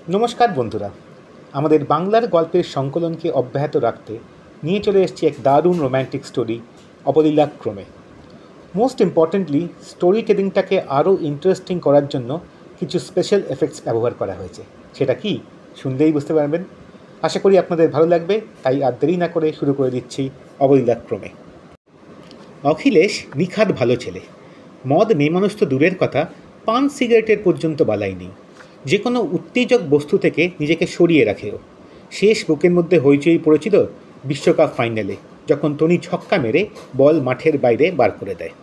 নমস্কার বন্ধুরা, আমাদের বাংলার গল্পের সংকলনকে অব্যাহত রাখতে নিয়ে চলে এসেছি এক দারুণ রোম্যান্টিক স্টোরি, অবলীলাক্রমে। মোস্ট ইম্পর্টেন্টলি, স্টোরি টেলিংটাকে আরও ইন্টারেস্টিং করার জন্য কিছু স্পেশাল এফেক্টস ব্যবহার করা হয়েছে। সেটা কি শুনলেই বুঝতে পারবেন। আশা করি আপনাদের ভালো লাগবে, তাই আর দেরি না করে শুরু করে দিচ্ছি অবলীলাক্রমে। অখিলেশ নিখাদ ভালো ছেলে। মদ মেয়েমানুষ তো দূরের কথা, পান সিগারেটের পর্যন্ত বালাই নেই। যে কোনো উত্তেজক বস্তু থেকে নিজেকে সরিয়ে রাখেও। শেষ বুকের মধ্যে হইচই পড়েছিল বিশ্বকাপ ফাইনালে, যখন টনি ছক্কা মেরে বল মাঠের বাইরে বার করে দেয়।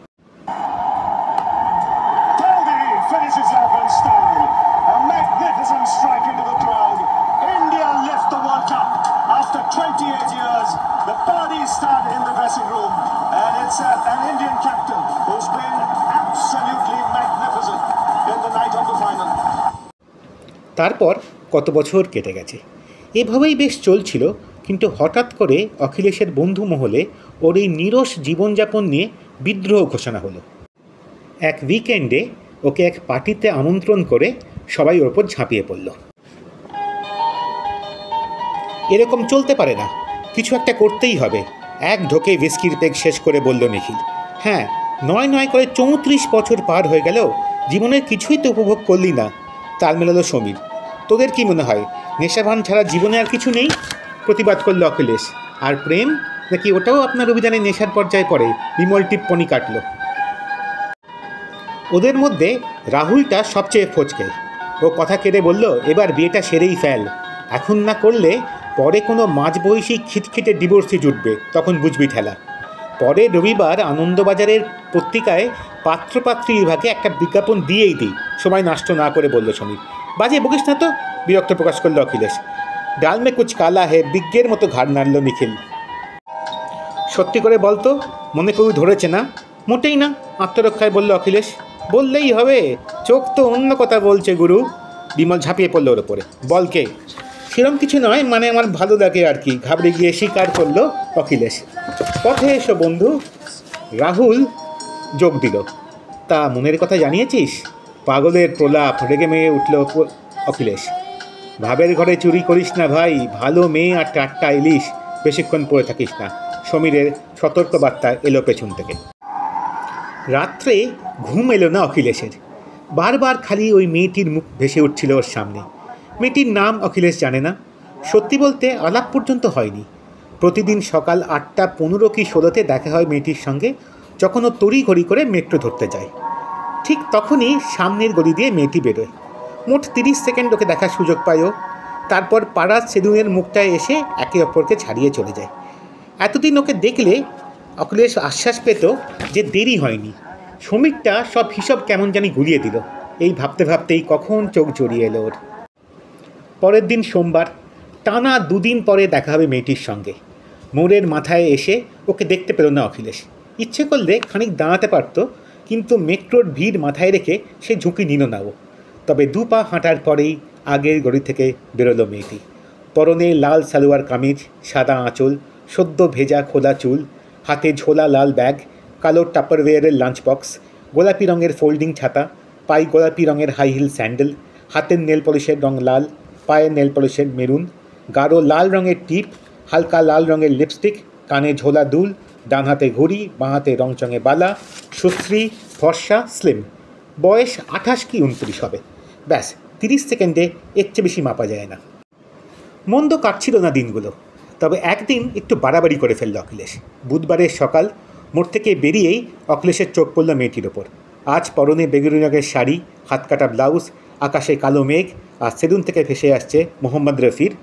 তারপর কত বছর কেটে গেছে, এভাবেই বেশ চলছিল। কিন্তু হঠাৎ করে অখিলেশের বন্ধু মহলে ওর এই নিরস জীবনযাপন নিয়ে বিদ্রোহ ঘোষণা হলো। এক উইকেন্ডে ওকে এক পার্টিতে আমন্ত্রণ করে সবাই ওর ওপর ঝাঁপিয়ে পড়ল। এরকম চলতে পারে না, কিছু একটা করতেই হবে, এক ঢোকে হুইস্কির পেগ শেষ করে বলল নিখিল। হ্যাঁ, নয় করে 34 বছর পার হয়ে গেল, জীবনের কিছুই তো উপভোগ করলি না। তাল মেলালো সমীর। তোদের কি মনে হয় নেশাভান ছাড়া জীবনে আর কিছু নেই? প্রতিবাদ করল অখিলেশ। আর প্রেম নাকি ওটাও আপনার অভিধানে নেশার পর্যায়ে পড়ে? বিমল টিপ্পনি কাটল। ওদের মধ্যে রাহুলটা সবচেয়ে ফচকে। ও কথা কেটে বলল, এবার বিয়েটা সেরেই ফেল, এখন না করলে পরে কোনো মাঝবয়সী খিটখিটে ডিভোর্সই জুটবে, তখন বুঝবি ঠেলা। পরে রবিবার আনন্দবাজারের পত্রিকায় পাত্রপাত্রী বিভাগে একটা বিজ্ঞাপন দিয়েই দিই, সময় নষ্ট না করে বলল সমীর। বাজে বকিস না তো, বিরক্ত প্রকাশ করল অখিলেশ। ডাল মে কুচ কালা হে, বিজ্ঞের মতো ঘাড় নাড়ল নিখিল। সত্যি করে বলতো, মনে কেউ ধরেছে না? মোটেই না, আত্মরক্ষায় বলল অখিলেশ। বললেই হবে, চোখ তো অন্য কথা বলছে গুরু। বিমল ঝাঁপিয়ে পড়ল ওর ওপরে। বলকে? সেরম কিছু নয়, মানে আমার ভালো লাগে আর কি, ঘাবড়ে গিয়ে স্বীকার করল অখিলেশ। পথে এসো বন্ধু। রাহুল যোগ দিল। তা মনের কথা জানিয়েছিস? পাগলের প্রলাপ, রেগে মেয়ে উঠল অখিলেশ। ভাবের ঘরে চুরি করিস না ভাই, ভালো মেয়ে আর টাটকা ইলিশ বেশিক্ষণ পড়ে থাকিস না, সমীরের সতর্কবার্তা এলো পেছন থেকে। রাত্রে ঘুম এলো না অখিলেশের। বারবার খালি ওই মেয়েটির মুখ ভেসে উঠছিল ওর সামনে। মেয়েটির নাম অখিলেশ জানে না, সত্যি বলতে আলাপ পর্যন্ত হয়নি। প্রতিদিন সকাল 8:15 কি 16-তে দেখা হয় মেয়েটির সঙ্গে, যখন ও তড়িঘড়ি করে মেট্রো ধরতে যায়। ঠিক তখনই সামনের গলি দিয়ে মেয়েটি বেরোয়। মোট 30 সেকেন্ড ওকে দেখার সুযোগ পায় ও। তারপর পাড়ার সেলুনের মুখটায় এসে একে অপরকে ছাড়িয়ে চলে যায়। এতদিন ওকে দেখলে অখিলেশ আশ্বাস পেত যে দেরি হয়নি। সমীরটা সব হিসাব কেমন জানি গুলিয়ে দিল। এই ভাবতে ভাবতেই কখন চোখ জড়িয়ে এলো ওর। পরের দিন সোমবার, টানা 2 দিন পরে দেখা হবে মেয়েটির সঙ্গে। মোড়ের মাথায় এসে ওকে দেখতে পেল না অখিলেশ। ইচ্ছে করলে খানিক দাঁড়াতে পারত, কিন্তু মেট্রোর ভিড় মাথায় রেখে সে ঝুঁকি নিল না ও। তবে 2 পা হাঁটার পরেই আগের গলি থেকে বেরোলো মেয়েটি। পরনে লাল সালোয়ার কামিজ, সাদা আঁচল, সদ্য ভেজা খোলা চুল, হাতে ঝোলা লাল ব্যাগ, কালো টাপারওয়্যারের লাঞ্চ বক্স, গোলাপি রঙের ফোল্ডিং ছাতা, পায়ে গোলাপি রঙের হাই হিল স্যান্ডেল, হাতের নেল পলিশের রঙ লাল, পায়ের নেল পলিশের মেরুন, গাঢ় লাল রঙের টিপ, হালকা লাল রঙের লিপস্টিক, কানে ঝোলা দুল, ডান হাতে ঘড়ি, বাঁ হাতে রংচঙে বালা, সুশ্রী, ফর্সা, স্লিম। বয়স 28 কি 29 হবে। ব্যাস, 30 সেকেন্ডে এর চেয়ে বেশি মাপা যায় না। মন্দ কাটছিল না দিনগুলো। তবে একদিন একটু বাড়াবাড়ি করে ফেলল অখিলেশ। বুধবারের সকাল, মোড় থেকে বেরিয়েই অখিলেশের চোখ পড়ল মেয়েটির ওপর। আজ পরনে বেগুনি রঙের শাড়ি, হাতকাটা ব্লাউজ, আকাশে কালো মেঘ, আর সেলুন থেকে ভেসে আসছে মোহাম্মদ রফির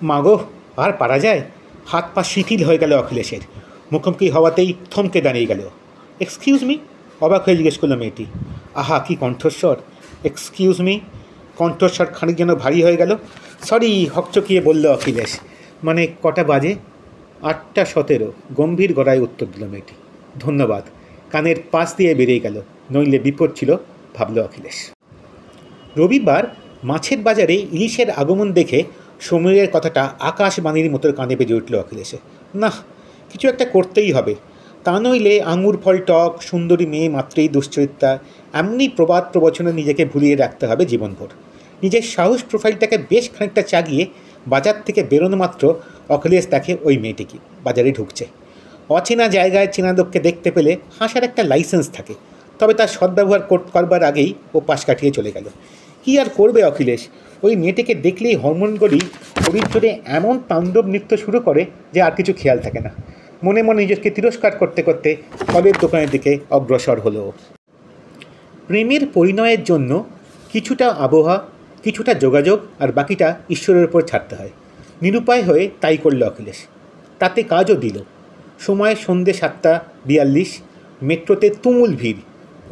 মাগো, আর পারা যায়? হাত পা শিথিল হয়ে গেল অখিলেশের। মুখোমুখি হওয়াতেই থমকে দাঁড়িয়ে গেল। এক্সকিউজ মি, অবাক হয়ে জিজ্ঞেস করলো মেয়েটি। আহা কি কণ্ঠস্বর! এক্সকিউজ মি, কণ্ঠস্বর খানিক যেন ভারী হয়ে গেল। সরি, হকচকিয়ে বলল অখিলেশ। মানে কটা বাজে? 8:17, গম্ভীর গলায় উত্তর দিল মেয়েটি। ধন্যবাদ। কানের পাশ দিয়ে বেরিয়ে গেল, নইলে বিপদ ছিল, ভাবল অখিলেশ। রবিবার মাছের বাজারে ইলিশের আগমন দেখে সমীরের কথাটা আকাশবাণীর মতো কানে বেজে উঠল অখিলেশে। না, কিছু একটা করতেই হবে, তা নইলে আঙুর ফল টক, সুন্দরী মেয়ে মাত্রেই দুশ্চরিত্রা, এমনি প্রবাদ প্রবচনে নিজেকে ভুলিয়ে রাখতে হবে জীবনভর। নিজের সাহস প্রোফাইলটাকে বেশ খানিকটা চাগিয়ে বাজার থেকে বেরোনো মাত্র অখিলেশ দেখে ওই মেয়েটিকে বাজারে ঢুকছে। অচেনা জায়গায় চেনা লোককে দেখতে পেলে হাসার একটা লাইসেন্স থাকে, তবে তার সদ্ব্যবহার করবার আগেই ও পাশ কাটিয়ে চলে গেল। কী আর করবে অখিলেশ, ওই মেয়েটিকে দেখলেই হরমোনগুলি শরীর জুড়ে এমন তাণ্ডব নৃত্য শুরু করে যে আর কিছু খেয়াল থাকে না। মনে মনে নিজেকে তিরস্কার করতে করতে ফলের দোকানের দিকে অগ্রসর হলো। প্রেমের পরিণয়ের জন্য কিছুটা আবহাওয়া, কিছুটা যোগাযোগ আর বাকিটা ঈশ্বরের উপর ছাড়তে হয়। নিরুপায় হয়ে তাই করল অখিলেশ। তাতে কাজও দিল। সময় সন্ধ্যে 7:42। মেট্রোতে তুমুল ভিড়।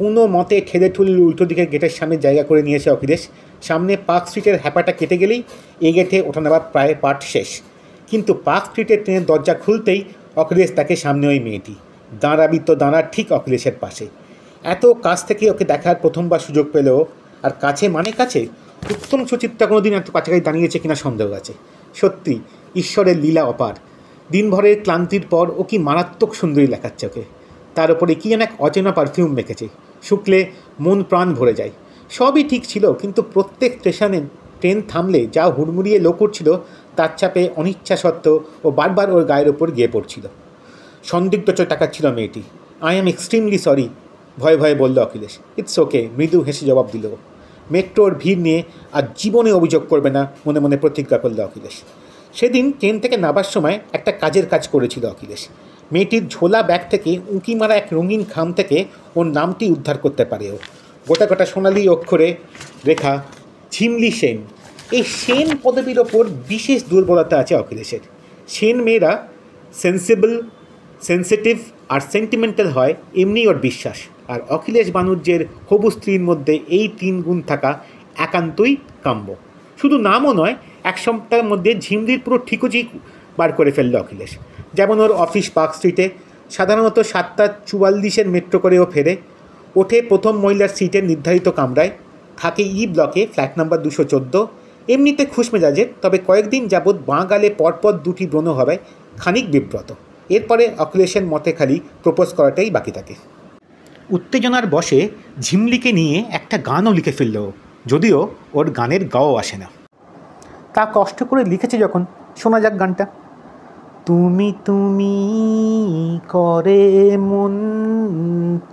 কোনো মতে ঠেলে ঠুলে উল্টো দিকের গেটের সামনে জায়গা করে নিয়েছে অখিলেশ। সামনে পার্ক স্ট্রিটের হ্যাপাটা কেটে গেলেই এই গেটে ওঠানামা প্রায় পাঠ শেষ। কিন্তু পার্ক স্ট্রিটের ট্রেনের দরজা খুলতেই অখিলেশ তাকে সামনে ওই মেয়েটি দাঁড়াবি তো দাঁড়া ঠিক অখিলেশের পাশে। এত কাছ থেকে ওকে দেখার প্রথমবার সুযোগ পেল। আর কাছে মানে কাছে, উত্তম সুচিত্রা কোনো দিন এত কাছাকাছি দাঁড়িয়েছে কিনা সন্দেহ আছে। সত্যি ঈশ্বরের লীলা অপার। দিনভরের ক্লান্তির পর ও কি মারাত্মক সুন্দরী দেখাচ্ছে ওকে। তার উপরে কী যেন এক অচেনা পারফিউম মেখেছে, শুকলে মন প্রাণ ভরে যায়। সবই ঠিক ছিল, কিন্তু প্রত্যেক স্টেশনে ট্রেন থামলে যা হুড়মুড়িয়ে লোক উঠছিল তার চাপে অনিচ্ছা সত্ত্বেও ও বারবার ওর গায়ের ওপর গিয়ে পড়ছিল। সন্দিগ্ধ চোখ তাকাচ্ছিল মেয়েটি। আই অ্যাম এক্সট্রিমলি সরি, ভয়ে ভয়ে বলল অখিলেশ। ইটস ওকে, মৃদু হেসে জবাব দিল। মেট্রোর ভিড় নিয়ে আর জীবনে অভিযোগ করবে না মনে মনে প্রতিজ্ঞা করল অখিলেশ। সেদিন ট্রেন থেকে নাবার সময় একটা কাজের কাজ করেছিল অখিলেশ। মেয়েটির ঝোলা ব্যাগ থেকে উঁকি মারা এক রঙিন খাম থেকে ওর নামটি উদ্ধার করতে পারে ও। গোটা গোটা সোনালি অক্ষরে রেখা ঝিমলি সেন। এই সেন পদবীর ওপর বিশেষ দুর্বলতা আছে অখিলেশের। সেন মেয়েরা সেন্সিটিভ আর সেন্টিমেন্টাল হয় এমনি ওর বিশ্বাস। আর অখিলেশ বানুজ্যের হবু স্ত্রীর মধ্যে এই 3 গুণ থাকা একান্তই কাম্য। শুধু নামও নয়, এক সপ্তাহের মধ্যে ঝিমলির পুরো ঠিকুজি বার করে ফেলল অখিলেশ। যেমন ওর অফিস পার্ক স্ট্রিটে, সাধারণত 7:44 মেট্রো করে ও ফেরে। ওঠে প্রথম মহিলার সিটের নির্ধারিত কামরায়, থাকে ই ব্লকে, ফ্ল্যাট নাম্বার 214। এমনিতে খুশমেজাজের, তবে কয়েকদিন যাবৎ বাঁ গালে পরপর 2টি ব্রণ হওয়ায় খানিক বিব্রত। এরপরে অখিলেশের মতে খালি প্রপোজ করাটাই বাকি থাকে। উত্তেজনার বশে ঝিমলিকে নিয়ে একটা গানও লিখে ফেলল, যদিও ওর গানের গাও আসে না। তা কষ্ট করে লিখেছে যখন, শোনা যাক গানটা। তুমি তুমি করে মন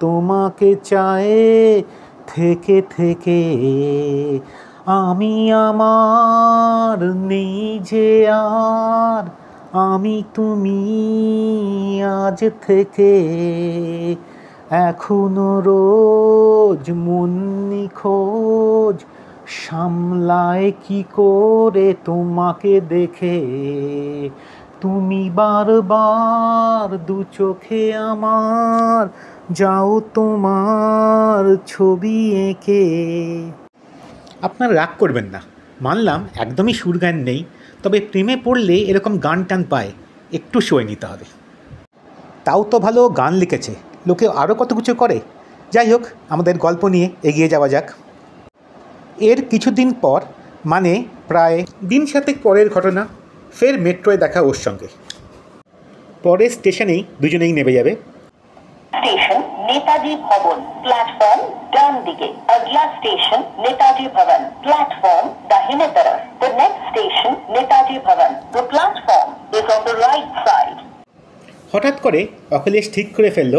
তোমাকে চায় থেকে থেকে, আমি আমার নেই যে আর, আমি তুমি আজ থেকে, এখনো রোজ মন নিখোঁজ, সামলায় কি করে তোমাকে দেখে, তুমি বারবার 2 চোখে আমার, যাও তোমার ছবি এঁকে। আপনারা রাগ করবেন না, মানলাম একদমই সুরগান নেই, তবে প্রেমে পড়লে এরকম গান টান পায়, একটু সয়ে নিতে হবে। তাও তো ভালো গান লিখেছে, লোকে আরও কত কিছু করে। যাই হোক, আমাদের গল্প নিয়ে এগিয়ে যাওয়া যাক। এর কিছুদিন পর, মানে প্রায় দিন 7 পরের ঘটনা, ফের মেট্রোয় দেখা ওর সঙ্গে। পরের স্টেশনেই দুজনেই নেমে যাবে। স্টেশন নেতাজি ভবন, প্ল্যাটফর্ম ডান দিকে। আগলা স্টেশন নেতাজি ভবন, প্ল্যাটফর্ম দাহিনে তরফ। The next station নেতাজি ভবন, the platform is on the right side. হঠাৎ করে অখিলেশ ঠিক করে ফেলল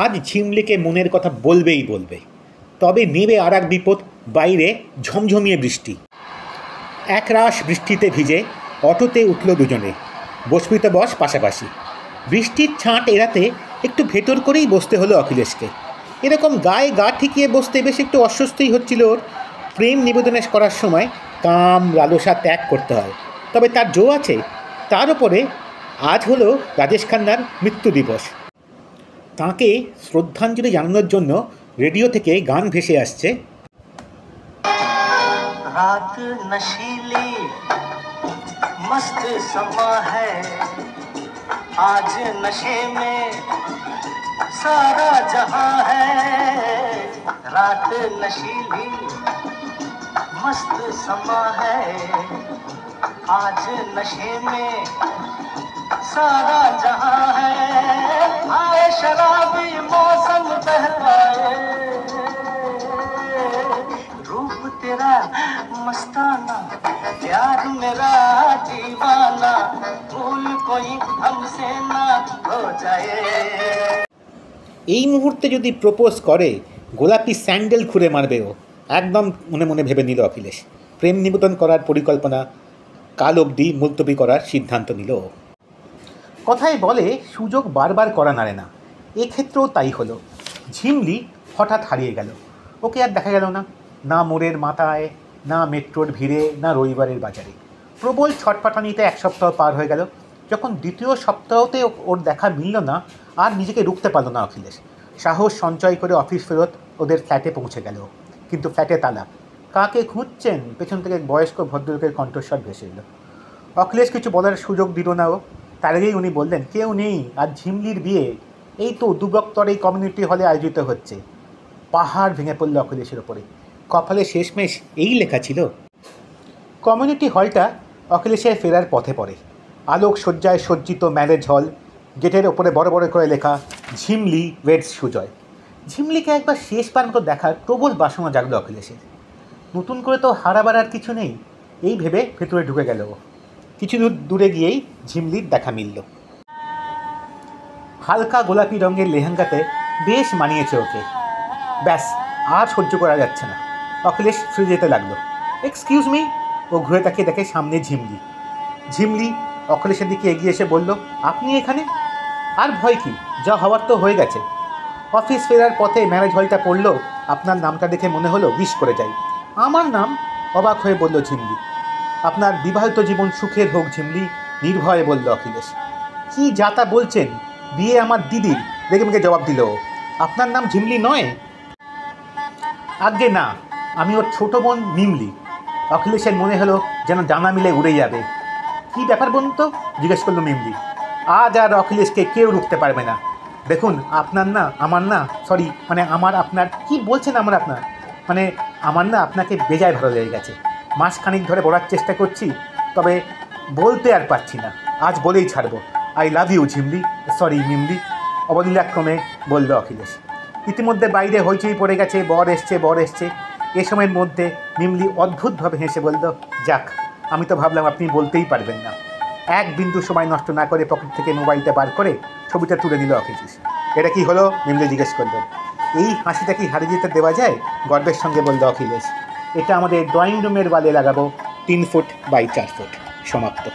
আজ ঝিমলিকে মনের কথা বলবেই বলবে। তবে নেবে আর এক বিপদ, বাইরে ঝমঝমিয়ে বৃষ্টি। একরাশ বৃষ্টিতে ভিজে অটোতে উঠল দুজনে, বসবি তো বস পাশাপাশি। বৃষ্টির ছাঁট এড়াতে একটু ভেতর করেই বসতে হলো অখিলেশকে। এরকম গায়ে গা ঠেকিয়ে বসতে বেশ একটু অস্বস্তিই হচ্ছিল ওর। প্রেম নিবেদন করার সময় কাম লালসা ত্যাগ করতে হয়, তবে তার জো আছে। তার উপরে আজ হলো রাজেশ খান্নার মৃত্যু দিবস। তাঁকে শ্রদ্ধাঞ্জলি জানানোর জন্য রেডিও থেকে গান ভেসে আসছে। रात नशीली मस्त समा है, आज नशे में सारा जहां है। रात नशीली मस्त समा है, आज नशे में सारा जहां है। आए शराबी मौसम बहलाए, रूप तेरा मस्ताना, प्यार मेरा दीवाना, भूल कोई हमसे ना हो जाए। এই মুহূর্তে যদি প্রপোজ করে গোলাপি স্যান্ডেল খুঁড়ে মারবে ও, একদম মনে মনে ভেবে নিল অখিলেশ। প্রেম নিবেদন করার পরিকল্পনা কাল অবধি মুলতবি করার সিদ্ধান্ত নিল। কথায় বলে সুযোগ বারবার করা নাড়ে না, এক্ষেত্রেও তাই হলো। ঝিমলি হঠাৎ হারিয়ে গেল, ওকে আর দেখা গেল না, না মোড়ের মাথায়, না মেট্রোর ভিড়ে, না রবিবারের বাজারে। প্রবল ছটফটানিতে এক সপ্তাহ পার হয়ে গেল। যখন দ্বিতীয় সপ্তাহতে ওর দেখা মিলল না, আর নিজেকে রুখতে পারল না অখিলেশ। সাহস সঞ্চয় করে অফিস ফেরত ওদের ফ্ল্যাটে পৌঁছে গেল, কিন্তু ফ্ল্যাটে তালা। কাকে খুঁজছেন? পেছন থেকে বয়স্ক ভদ্রলোকের কণ্ঠস্বর ভেসে এলো। অখিলেশ কিছু বলার সুযোগ দিল না ও। তার আগেই উনি বললেন, কেউ নেই, আজ ঝিমলির বিয়ে, এই তো দুবক্তর এই কমিউনিটি হলে আয়োজিত হচ্ছে। পাহাড় ভেঙে পড়ল অখিলেশের ওপরে। কপালে শেষমেশ এই লেখা ছিল। কমিউনিটি হলটা অখিলেশের ফেরার পথে পড়ে। আলোক সজ্জায় সজ্জিত ম্যারেজ হল, গেটের ওপরে বড় বড় করে লেখা ঝিমলি ওয়েডস সুজয়। ঝিমলিকে একবার শেষবার মতো দেখার প্রবল বাসনা জাগলো অখিলেশের। নতুন করে তো হারাবার আর কিছু নেই, এই ভেবে ভেতরে ঢুকে গেল ও। কিছু দূরে গিয়েই ঝিমলির দেখা মিলল। হালকা গোলাপি রঙের লেহেঙ্গাতে বেশ মানিয়েছে ওকে। ব্যাস, আর সহ্য করা যাচ্ছে না। অখিলেশ ফিরে যেতে লাগলো। Excuse me. ও ঘুরে তাকিয়ে দেখে সামনে ঝিমলি। ঝিমলি অখিলেশের দিকে এগিয়ে এসে বলল, আপনি এখানে? আর ভয় কি, যা হওয়ার তো হয়ে গেছে। অফিস ফেরার পথে ম্যারেজ হলটা পড়ল, আপনার নামটা দেখে মনে হলো উইশ করে যাই। আমার নাম? অবাক হয়ে বলল ঝিমলি। আপনার বিবাহিত জীবন সুখের হোক ঝিমলি, নির্ভয়ে বলল অখিলেশ। কি যাতা বলছেন? বিয়ে আমার দিদির, রেগে মেগে জবাব দিল। আপনার নাম ঝিমলি নয়? আজ্ঞে না, আমি ওর ছোটো বোন মিমলি। অখিলেশের মনে হলো যেন ডানা মিলে উড়ে যাবে। কী ব্যাপার বলুন তো, জিজ্ঞেস করলো মিমলি। আজ আর অখিলেশকে কেউ রুখতে পারবে না। দেখুন, আপনার না আমার না, সরি মানে আমার আপনার, কি বলছেন আমার আপনার, মানে আমার না আপনাকে বেজায় ভালো লেগে গেছে। মাসখানিক ধরে বলার চেষ্টা করছি, তবে বলতে আর পারছি না। আজ বলেই ছাড়বো। I love you Jhimli, sorry Mimli, অবলীলাক্রমে বলল অখিলেশ। ইতিমধ্যে বাইরে হইচই পড়ে গেছে, বর এসছে বর এসছে। এ সময়ের মধ্যে মিমলি অদ্ভুতভাবে হেসে বলল, যাক, আমি তো ভাবলাম আপনি বলতেই পারবেন না। এক বিন্দু সময় নষ্ট না করে পকেট থেকে মোবাইলটা বার করে ছবিটা তুলে নিল অখিলেশ। এটা কি হলো? মিমলি জিজ্ঞেস করল। এই হাসিটা কি হারিয়ে যেতে দেওয়া যায়? গর্বের সঙ্গে বলল অখিলেশ। এটা আমাদের ড্রয়িং রুমের ওয়ালে লাগাবো, 3 ফুট বাই 4 ফুট। সমাপ্ত।